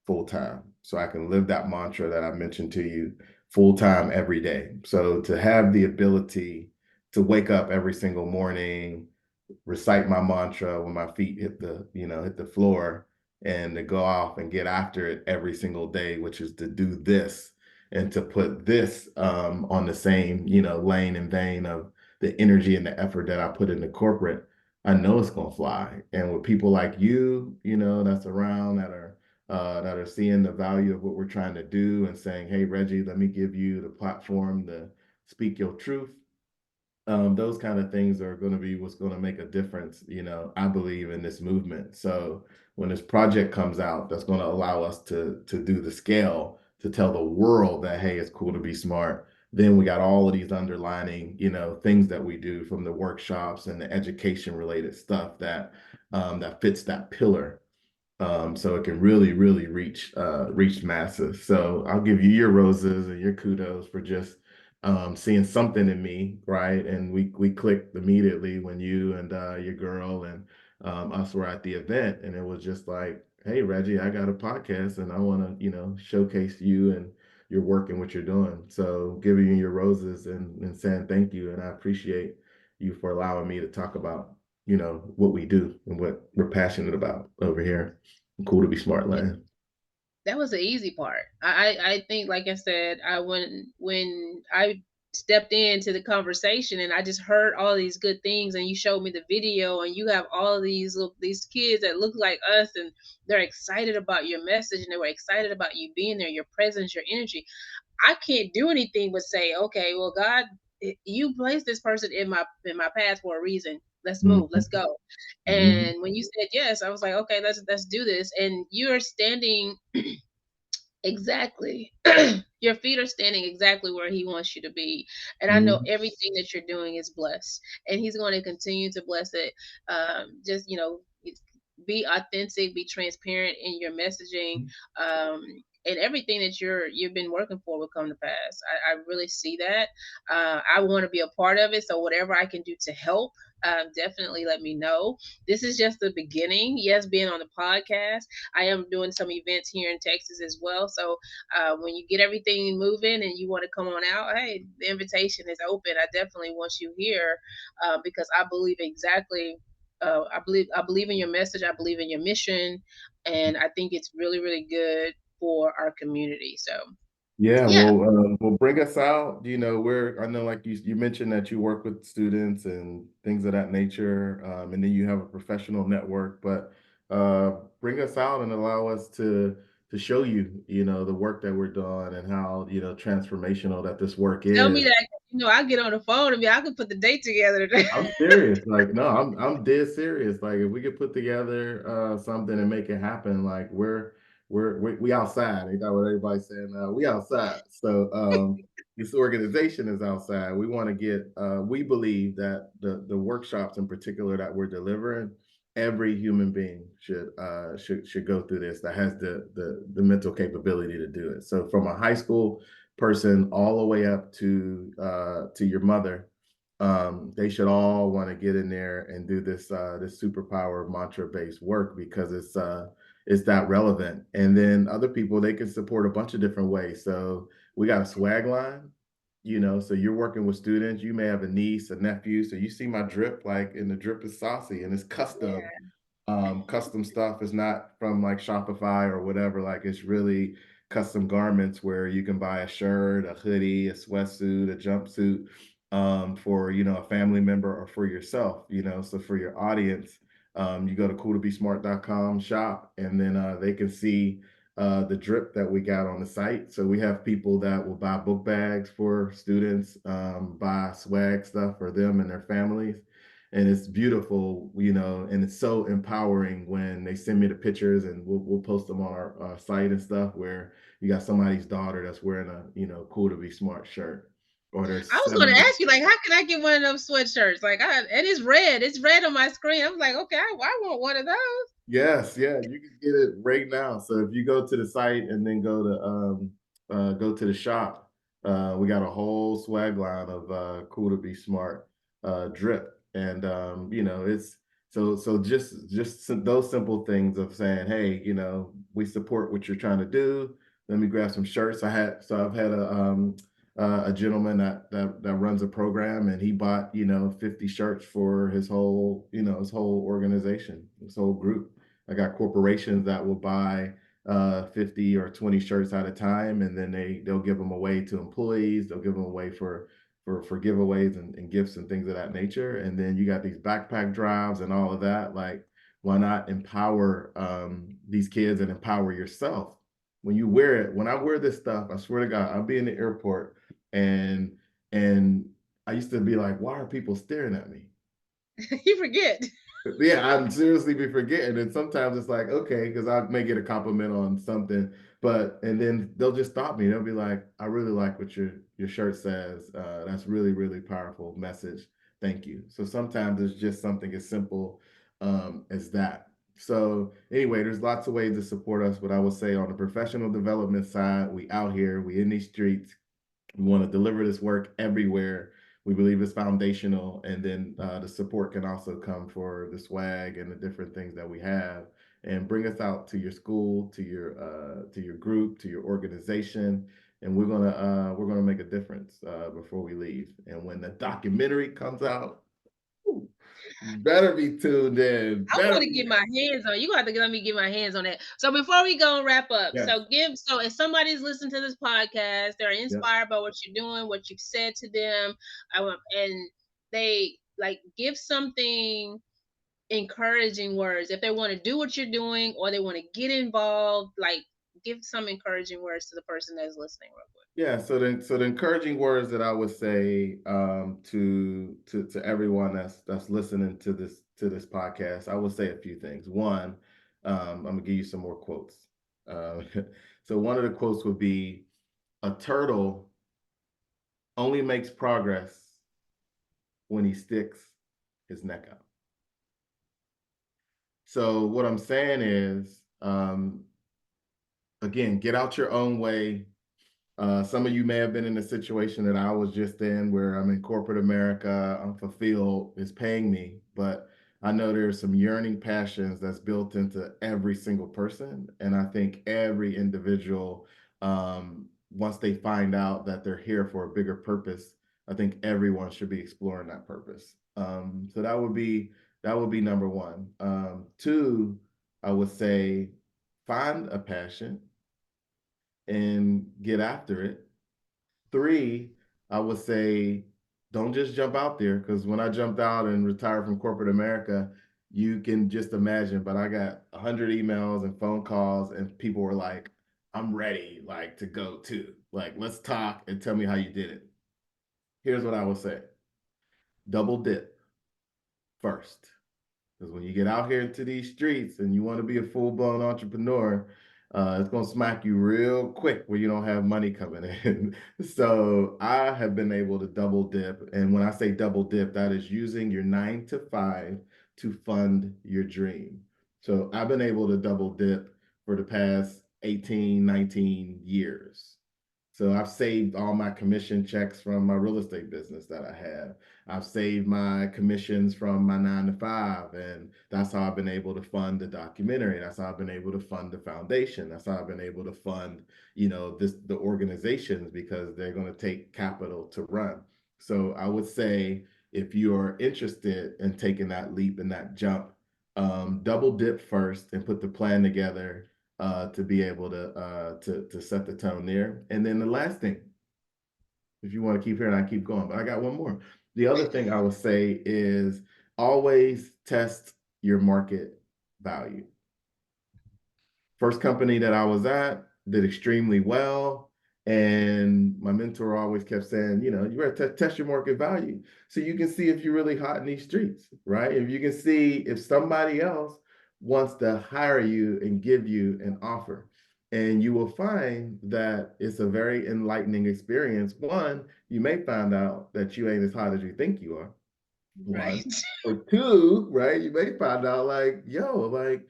full time. So I can live that mantra that I mentioned to you full time every day. So to have the ability to wake up every single morning, recite my mantra when my feet hit the floor, and to go off and get after it every single day, which is to do this and to put this on the same, lane and vein of the energy and the effort that I put into corporate, I know it's gonna fly. And with people like you, that's around that are seeing the value of what we're trying to do and saying, hey, Reggie, let me give you the platform to speak your truth. Those kind of things are going to be what's going to make a difference, I believe in this movement. So when this project comes out, that's going to allow us to do the scale to tell the world that, hey, it's cool to be smart. Then we got all of these underlining, things that we do, from the workshops and the education related stuff that fits that pillar, so it can really, really reach masses. So I'll give you your roses and your kudos for just seeing something in me, right? And we clicked immediately when you and your girl and us were at the event, and it was just like, hey, Reggie, I got a podcast, and I want to, showcase you and your work and what you're doing. So giving you your roses and saying thank you, and I appreciate you for allowing me to talk about what we do and what we're passionate about over here. Cool to be smart, land. That was the easy part. I think, like I said, when I stepped into the conversation and I just heard all these good things, and you showed me the video, and you have all these kids that look like us, and they're excited about your message, and they were excited about you being there, your presence, your energy. I can't do anything but say, okay, well, God, you placed this person in my path for a reason. Let's move. Mhm, Let's go. mhm, And when you said yes, I was like, okay, let's do this. And you're standing exactly. Your feet are standing exactly where he wants you to be. And I know mhm, everything that you're doing is blessed. And he's going to continue to bless it. Just, be authentic, be transparent in your messaging. Um, and everything that you've been working for will come to pass. I really see that. I want to be a part of it. So whatever I can do to help, definitely let me know. This is just the beginning. Yes, being on the podcast, I am doing some events here in Texas as well. So when you get everything moving and you want to come on out, hey, the invitation is open. I definitely want you here because I believe exactly. I believe in your message. I believe in your mission, and I think it's really really good for our community. So Yeah, yeah, well, bring us out. I know, like you mentioned that you work with students and things of that nature, and then you have a professional network. But bring us out and allow us to show you, the work that we're doing and how transformational that this work tell me is. that. I get on the phone and I can put the date together today. I'm serious. Like, no, I'm dead serious. Like, if we could put together something and make it happen, like we outside. Ain't that what everybody's saying now? We outside. So this organization is outside. We want to get we believe that the workshops in particular that we're delivering, every human being should go through this, that has the mental capability to do it. So from a high school person all the way up to your mother, they should all want to get in there and do this superpower mantra based work, because it's that relevant. And then other people, they can support a bunch of different ways. So we got a swag line, so you're working with students, you may have a niece, a nephew, so you see my drip, like, and the drip is saucy and it's custom. Yeah. Custom stuff is not from like Shopify or whatever. Like, it's really custom garments where you can buy a shirt, a hoodie, a sweatsuit, a jumpsuit, for a family member or for yourself. So for your audience, you go to cooltobesmart.com shop, and then they can see the drip that we got on the site. So we have people that will buy book bags for students, buy swag stuff for them and their families, and it's beautiful, and it's so empowering when they send me the pictures, and we'll post them on our site and stuff, where you got somebody's daughter that's wearing a cool to be smart shirt, or they're I was going to selling. ask you, like, how can I get one of those sweatshirts? Like, and it's red. It's red on my screen. I'm like, okay, I want one of those. Yes, yeah, you can get it right now. So if you go to the site and then go to the shop, we got a whole swag line of cool to be smart drip. And it's so just those simple things of saying, hey, we support what you're trying to do. Let me grab some shirts. I've had a gentleman that runs a program, and he bought 50 shirts for his whole organization, his whole group. I got corporations that will buy 50 or 20 shirts at a time, and then they'll give them away to employees. They'll give them away for giveaways and gifts and things of that nature. And then you got these backpack drives and all of that. Like, why not empower these kids and empower yourself when you wear it? When I wear this stuff, I swear to God, I'll be in the airport and and I used to be like, why are people staring at me? You forget. Yeah, I'd seriously be forgetting. And sometimes it's like, okay, because I may get a compliment on something, and then they'll just stop me. They'll be like, I really like what your shirt says. That's really, really powerful message. Thank you. So sometimes it's just something as simple as that. So anyway, there's lots of ways to support us, but I would say on the professional development side, we out here, we in these streets, we want to deliver this work everywhere. We believe it's foundational, and then the support can also come for the swag and the different things that we have, and bring us out to your school, to your group, to your organization, and we're gonna make a difference before we leave. And when the documentary comes out, better be tuned in. I Better want to be get there. my hands on. You got to let me get my hands on that. So before we go and wrap up, Yes. so if somebody's listening to this podcast, they're Yep. inspired by what you're doing, what you've said to them, and they like give something encouraging words. If they want to do what you're doing or they want to get involved, like give some encouraging words to the person that's listening real quick. Yeah, so the encouraging words that I would say to everyone that's listening to this podcast, I would say a few things. One, I'm gonna give you some more quotes. Uh, so one of the quotes would be, "A turtle only makes progress when he sticks his neck out." So what I'm saying is, again, get out your own way. Some of you may have been in a situation that I was just in, where I'm in corporate America, I'm fulfilled, it's paying me, but I know there's some yearning passions that's built into every single person. And I think every individual, once they find out that they're here for a bigger purpose, I think everyone should be exploring that purpose. So that would be number one. Two, I would say find a passion and get after it. Three, I would say don't just jump out there, because when I jumped out and retired from corporate America, you can just imagine. But I got 100 emails and phone calls, and people were like, "I'm ready, like to go too. Like, let's talk and tell me how you did it." Here's what I would say: double dip first. Because when you get out here into these streets and you want to be a full blown entrepreneur, it's going to smack you real quick where you don't have money coming in. So I have been able to double dip. And when I say double dip, that is using your 9 to 5 to fund your dream. So I've been able to double dip for the past 18, 19 years. So I've saved all my commission checks from my real estate business that I have. I've saved my commissions from my 9 to 5, and that's how I've been able to fund the documentary. That's how I've been able to fund the foundation. That's how I've been able to fund, the organizations, because they're going to take capital to run. So I would say, if you're interested in taking that leap and that jump, double dip first and put the plan together to be able to set the tone there. And then the last thing, if you want to keep hearing, I keep going, but I got one more. The other thing I would say is always test your market value. First company that I was at did extremely well. And my mentor always kept saying, you better test your market value so you can see if you're really hot in these streets, right? If you can see if somebody else wants to hire you and give you an offer. And you will find that it's a very enlightening experience. One, you may find out that you ain't as hot as you think you are. One. Right. Or two, right? You may find out like, yo, like,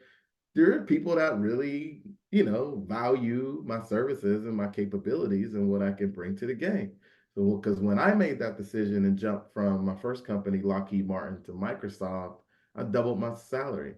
there are people that really, value my services and my capabilities and what I can bring to the game. So, because when I made that decision and jumped from my first company, Lockheed Martin, to Microsoft, I doubled my salary,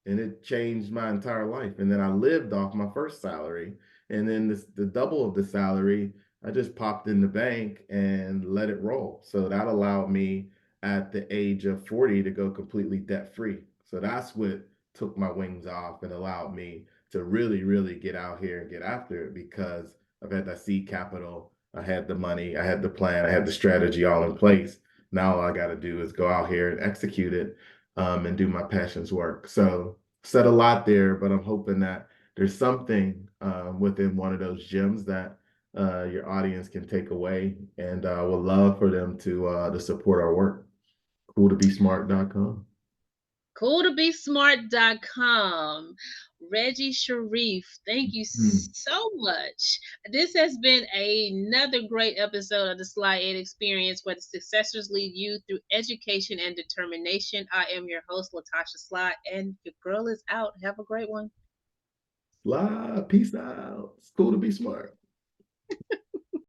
and it changed my entire life. And then I lived off my first salary, and then the double of the salary, I just popped in the bank and let it roll. So that allowed me at the age of 40 to go completely debt free. So that's what took my wings off and allowed me to really, really get out here and get after it, because I've had that seed capital, I had the money, I had the plan, I had the strategy all in place. Now all I got to do is go out here and execute it, and do my passion's work. So said a lot there, but I'm hoping that there's something within one of those gems that your audience can take away, and would love for them to support our work. Cooltobesmart.com. Cooltobesmart.com. Reggie, Shareef, thank you Hmm. so much. This has been another great episode of the Slide Ed Experience, where the successors lead you through education and determination. I am your host, Latasha Slide, and your girl is out. Have a great one. Peace out. It's cool to be smart.